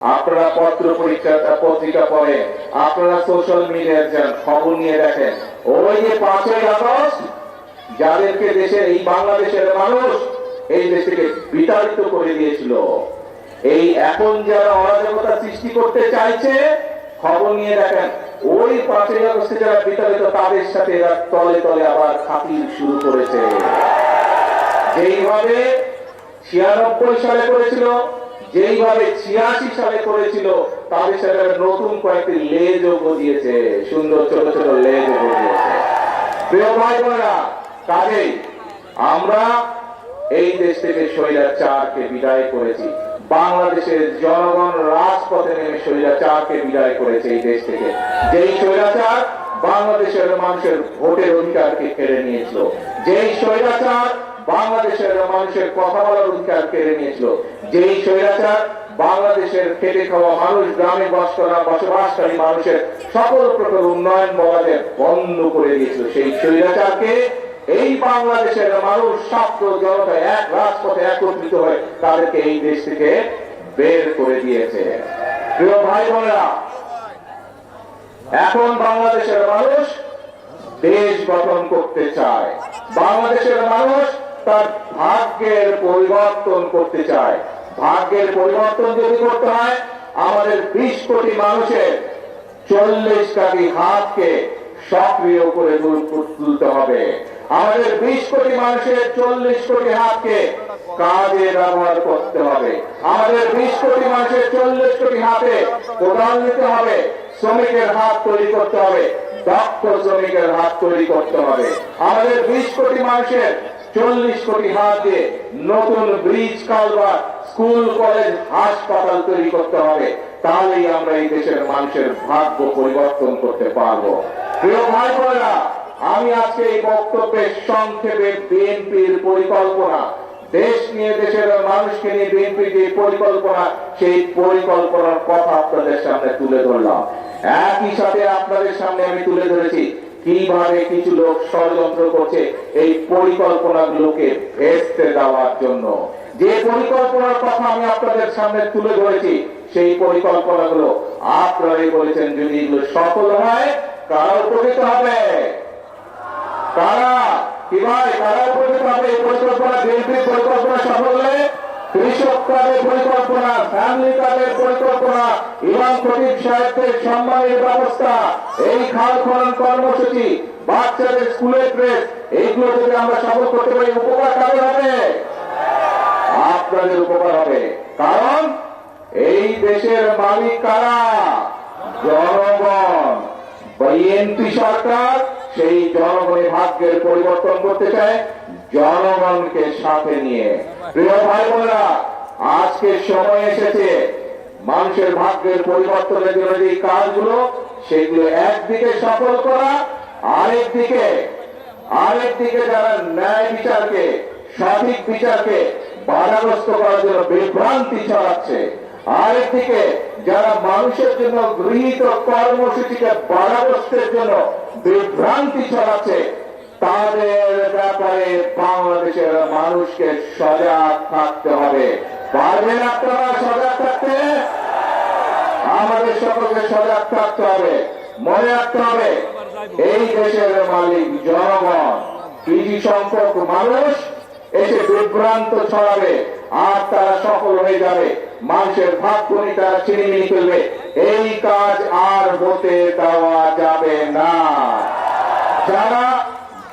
আপনারা পত্র পত্রিকা পড়েন, আপনারা সোশ্যাল মিডিয়ায় যান, খবর নিয়ে দেখেন, ওই যে 5ই আগস্ট যাদেরকে দেশের এই বাংলাদেশের মানুষ এই দেশ থেকে বিতাড়িত করে দিয়েছিল, এই এখন যারা অরাজকতা সৃষ্টি করতে চাইছে, খবর নিয়ে দেখেন, ওই 5ই আগস্টে যারা বিতাড়িত তাদের সাথে এরা তলে তলে আবার খাতির শুরু করেছে। যেইভাবে 96 সালে করেছিল, যেইভাবে 86 সালে করেছিল, তাদের সাথে নতুন কয়েকটি লেজও গজিয়েছে, সুন্দর ছোট ছোট লেজও গজিয়েছে। প্রিয় ভাই বোনেরা, কাজেই আমরা এই দেশ থেকে স্বৈরাচারকে বিদায় করেছি। বাংলাদেশের জনগণ রাজপথে নেমে স্বৈরাচারকে বিদায় করেছে এই দেশ থেকে। যেই স্বৈরাচার বাংলাদেশের মানুষের ভোটের অধিকারকে কেড়ে নিয়েছিল, যেই স্বৈরাচার বাংলাদেশের মানুষের কথা বলার অধিকার কেড়ে নিয়েছিল, যেই স্বৈরাচার বাংলাদেশের খেটে খাওয়া মানুষ, গ্রামে বসবাসকারী মানুষের সকল প্রকার উন্নয়ন বলাকে বন্ধ করে দিয়েছিল, সেই স্বৈরাচারকে এই বাংলাদেশের মানুষ ছাত্র জনতা এক রাজপথে একত্রিত হয়ে তাদেরকে এই দেশ থেকে বের করে দিয়েছে। প্রিয় ভাই বোনেরা, এখন বাংলাদেশের মানুষ দেশ গঠন করতে চায়, বাংলাদেশের মানুষ তার ভাগ্যের পরিবর্তন করতে চায়। ভাগ্যের পরিবর্তন যদি করতে হয়, আমাদের 20 কোটি মানুষের 40 কোটি হাতকে সক্রিয় করে তুলতে হবে। আমাদের 20 কোটি মানুষের 40 কোটি হাতকে কাজে ব্যবহার করতে হবে। আমাদের 20 কোটি মানুষের 40 কোটি হাতে কোদাল নিতে হবে, শ্রমিকের হাত তৈরি করতে হবে, দক্ষ শ্রমিকের হাত তৈরি করতে হবে। আমাদের 20 কোটি মানুষের 40 কোটি হাত দিয়ে নতুন ব্রিজ, কালভার্ট, স্কুল, কলেজ, হাসপাতাল তৈরি করতে হবে। তাহলেই আমরা এই দেশের মানুষের ভাগ্য পরিবর্তন করতে পারবো। প্রিয় ভাই বোনেরা, আমি আজকে এই বক্তব্যে সংক্ষেপে বিএনপির পরিকল্পনা, দেশ নিয়ে, দেশের মানুষকে নিয়ে বিএনপির যে পরিকল্পনা, সেই পরিকল্পনার কথা আপনাদের সামনে তুলে ধরলাম। একই সাথে আপনাদের সামনে আমি তুলে ধরেছি কিভাবে কিছু লোক ষড়যন্ত্র করছে এই পরিকল্পনাগুলোকে ভেস্তে দেওয়ার জন্য। যে পরিকল্পনার কথা আমি আপনাদের সামনে তুলে ধরেছি, সেই পরিকল্পনাগুলো আপনারাই বলেছেন যদি এগুলো সফল হয় কারা উপকৃত হবে, কারা কি ভাই, কারা উপকৃত হবে? এই পরিকল্পনা, বিএনপির পরিকল্পনা সফল হলে কৃষক কার্ডের পরিকল্পনা, ফ্যামিলি কার্ডের পরিকল্পনা, ইমাম খতিব সাহেবদের সম্মানের ব্যবস্থা, এই খাল খনন কর্মসূচি, বাচ্চাদের স্কুলের ড্রেস, এইগুলো যদি আমরা সফল করতে পারি, উপকার কাদের হবে? আপনাদের উপকার হবে। কারণ এই দেশের মালিক কারা? জনগণ। বিএনপি সরকার সেই জনগণের ভাগ্যের পরিবর্তন করতে চায় জনগণকে সাথে নিয়ে। প্রিয় ভাই বোনেরা, আজকে সময় এসেছে মানুষের ভাগ্যের পরিবর্তনের জন্য যে কাজগুলো, সেগুলো একদিকে সফল করা, আরেকদিকে যারা ন্যায় বিচারকে, সঠিক বিচারকে বাধাগ্রস্ত করার জন্য বিভ্রান্তি ছড়াচ্ছে, আরেকদিকে যারা মানুষের জন্য গৃহীত কর্মসূচিকে বাধাগ্রস্তের জন্য বিভ্রান্তি ছড়াচ্ছে, তাদের ব্যাপারে বাংলাদেশের মানুষকে সজাগ থাকতে হবে। পারবেন আপনারা সজাগ থাকতে? আমাদের সকলকে সজাগ থাকতে হবে। মনে রাখতে হবে এই দেশের মালিক জনগণ। কিছু সংখ্যক মানুষ এসে বিভ্রান্ত ছড়াবে আর তারা সফল হয়ে যাবে, মানুষের ভাগ্য নিয়ে তারা ছিনিমিনি করবে। এই কাজ আর হতে দেওয়া যাবে না। যারা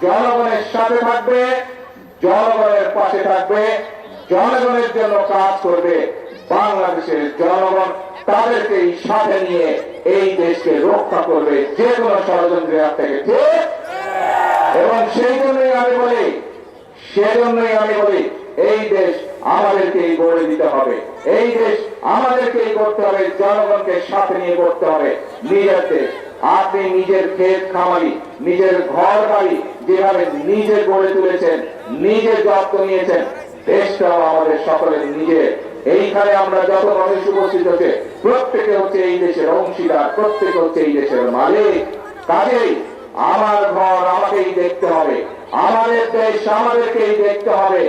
জনগণের সাথে থাকবে, জনগণের পাশে থাকবে, জনগণের জন্য কাজ করবে, বাংলাদেশের জনগণ তাদেরকে সাথে নিয়ে এই দেশকে রক্ষা করবে যে কোনো ষড়যন্ত্রের হাত থেকে, ঠিক? এবং সেজন্যই আমি বলি এই দেশ আমাদেরকেই গড়ে দিতে হবে, এই দেশ আমাদেরকেই করতে হবে, জনগণকে সাথে নিয়ে করতে হবে। নিজের দেশ, আপনি নিজের ক্ষেত খামারি, নিজের ঘর বাড়ি যেভাবে নিজে গড়ে তুলেছেন, নিজে যত্ন নিয়েছেন, দেশটাও আমাদের সকলের নিজের। এইখানে আমরা যত মানুষ উপস্থিত হচ্ছে, প্রত্যেকে হচ্ছে এই দেশের অংশীদার, প্রত্যেকে হচ্ছে এই দেশের মালিক। কাজেই আমার ঘর আমাকেই দেখতে হবে, আমাদের দেশ আমাদেরকেই দেখতে হবে।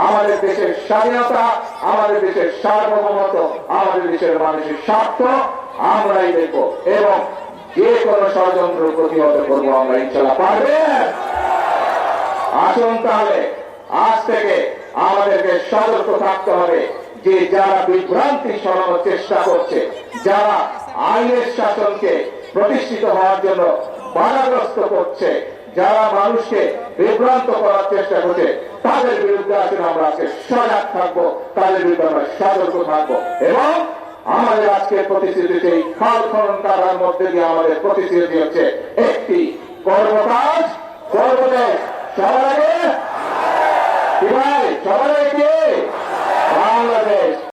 আমাদের দেশের স্বাধীনতা, আমাদের দেশের সার্বভৌমত্ব, আমাদের দেশের মানুষের স্বার্থ আমরাই দেখবো এবং যে কোনো ষড়যন্ত্র প্রতিহত করবো আমরা, ইনশাল্লাহ পারবে। আসুন তাহলে আজ থেকে আমাদেরকে সতর্ক থাকতে হবে যে যারা বিভ্রান্তি ছড়ানোর চেষ্টা করছে, যারা আইনের শাসনকে প্রতিষ্ঠিত হওয়ার জন্য বাধাগ্রস্ত করছে, যারা মানুষকে বিভ্রান্ত করার চেষ্টা করছে, তাদের বিরুদ্ধে আসলে আমরা আজকে সজাগ থাকবো, তাদের বিরুদ্ধে আমরা সতর্ক থাকবো এবং আমাদের আজকের প্রতিশ্রুতি এই খাল খনন করার মধ্যে দিয়ে আমাদের প্রতিশ্রুতি হচ্ছে একটি কর্মকাজ কর্মদেশ সবার আগে কি ভাই, সবার আগে বাংলাদেশ।